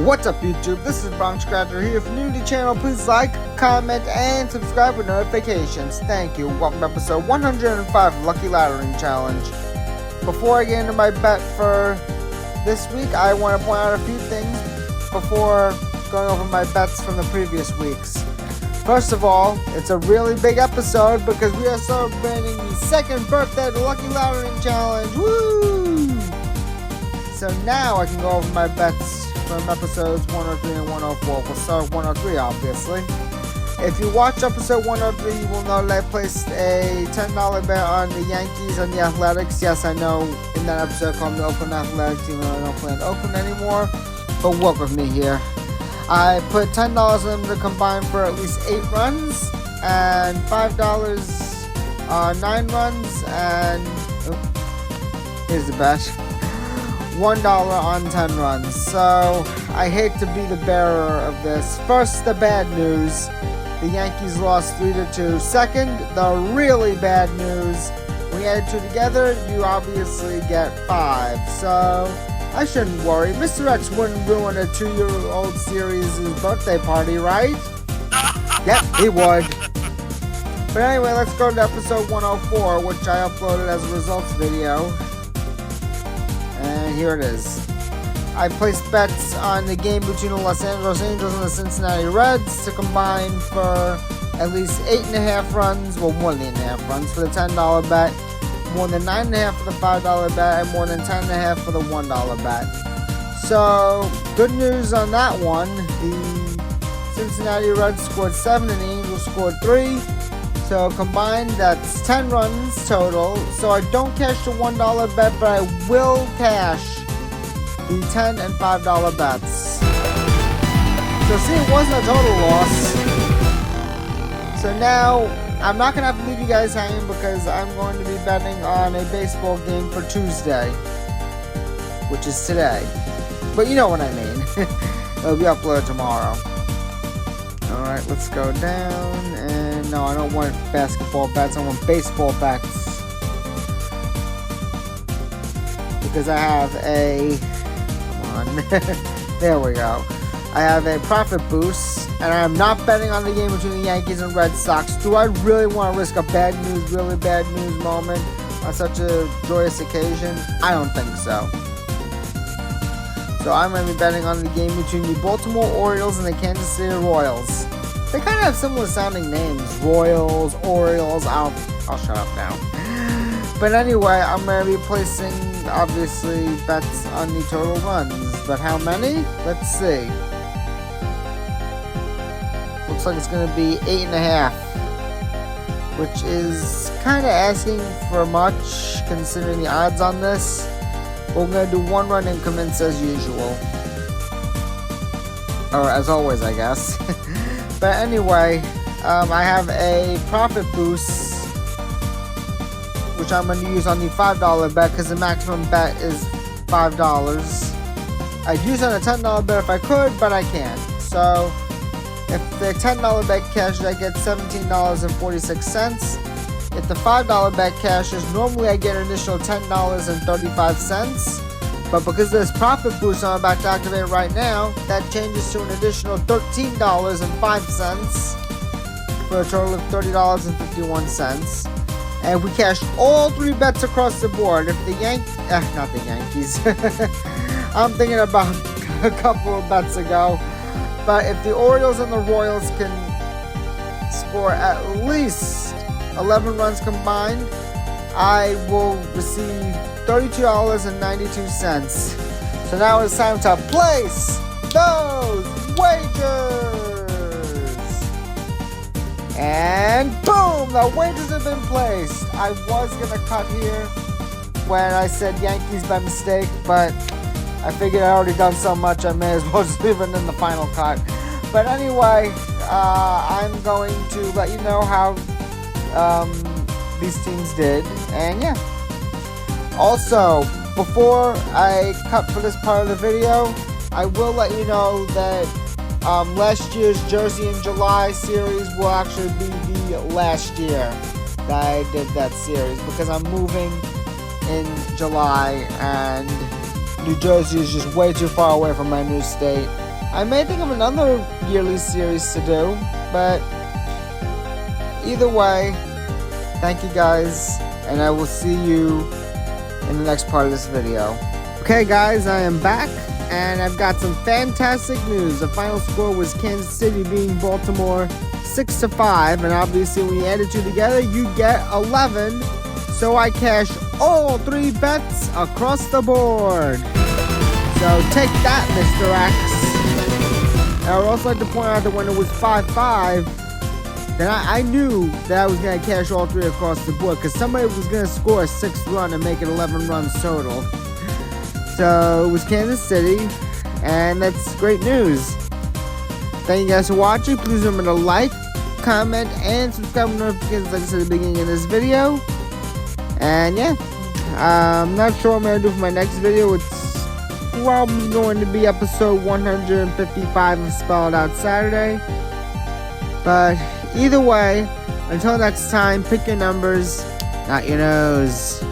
What's up YouTube, this is Bronx Scratcher here. If you're new to the channel, please like, comment, and subscribe with notifications. Thank you. Welcome to episode 105 of Lucky Laddering Challenge. Before I get into my bet for this week, I want to point out a few things before going over my bets from the previous weeks. First of all, it's a really big episode because we are celebrating the second birthday of the Lucky Laddering Challenge. Woo! So now I can go over my bets from episodes 103 and 104. We'll start with 103, obviously. If you watch episode 103, you will know that I placed a $10 bet on the Yankees and the Athletics. Yes, I know in that episode called the Oakland Athletics, even though I don't play in Oakland anymore, but work with me here. I put $10 on them to combine for at least 8 runs, and $5 9 runs, and here's the bet. $1 on 10 runs. So I hate to be the bearer of this. First, the bad news. The Yankees lost 3-2. Second, the really bad news. When you add 2 together, you obviously get 5. So I shouldn't worry. Mr. X wouldn't ruin a 2-year-old series' birthday party, right? Yep, he would. But anyway, let's go to episode 104, which I uploaded as a results video. And here it is. I placed bets on the game between the Los Angeles Angels and the Cincinnati Reds to combine for at least 8.5 runs, well, more than 8.5 runs for the $10 bet, more than 9.5 for the $5 bet, and more than 10.5 for the $1 bet. So, good news on that one. The Cincinnati Reds scored 7 and the Angels scored 3. So combined, that's 10 runs total. So I don't cash the $1 bet, but I will cash the $10 and $5 bets. So see, it wasn't a total loss. So now, I'm not going to have to leave you guys hanging because I'm going to be betting on a baseball game for Tuesday, which is today. But you know what I mean. It'll be uploaded tomorrow. Alright, let's go down, and no, I don't want basketball bets, I want baseball bets. Because I have a, come on, there we go. I have a profit boost, and I am not betting on the game between the Yankees and Red Sox. Do I really want to risk a bad news, really bad news moment on such a joyous occasion? I don't think so. So I'm going to be betting on the game between the Baltimore Orioles and the Kansas City Royals. They kind of have similar sounding names. Royals, Orioles, I'll shut up now. But anyway, I'm going to be placing, obviously, bets on the total runs. But how many? Let's see. Looks like it's going to be 8.5. Which is kind of asking for much, considering the odds on this. We're going to do 1-run increments as usual. Or as always, I guess. But anyway, I have a profit boost, which I'm going to use on the $5 bet because the maximum bet is $5. I'd use on a $10 bet if I could, but I can't. So, if the $10 bet cashes, I get $17.46. If the $5 bet cashes, normally I get an additional $10.35. But because of this profit boost I'm about to activate right now, that changes to an additional $13.05 for a total of $30.51. And we cashed all 3 bets across the board. If the not the Yankees. I'm thinking about a couple of bets ago. But if the Orioles and the Royals can score at least 11 runs combined, I will receive $32.92. So now it's time to place those wagers. And boom, the wagers have been placed. I was going to cut here when I said Yankees by mistake, but I figured I already done so much, I may as well just leave it in the final cut. But anyway, I'm going to let you know how these teams did, and yeah. Also, before I cut for this part of the video, I will let you know that last year's Jersey in July series will actually be the last year that I did that series because I'm moving in July and New Jersey is just way too far away from my new state. I may think of another yearly series to do, but either way, thank you guys, and I will see you in the next part of this video. Okay guys, I am back, and I've got some fantastic news. The final score was Kansas City beating Baltimore 6-5, and obviously when you add the two together, you get 11. So I cashed all 3 bets across the board. So take that, Mr. X. I would also like to point out that when it was 5-5, then I knew that I was going to cash all 3 across the board, because somebody was going to score a 6th run and make it 11 runs total. So it was Kansas City, and that's great news. Thank you guys for watching. Please remember to like, comment, and subscribe with notifications like I said at the beginning of this video. And yeah, I'm not sure what I'm going to do for my next video. It's probably going to be episode 155 of Spell It Out Saturday. But either way, until next time, pick your numbers, not your nose.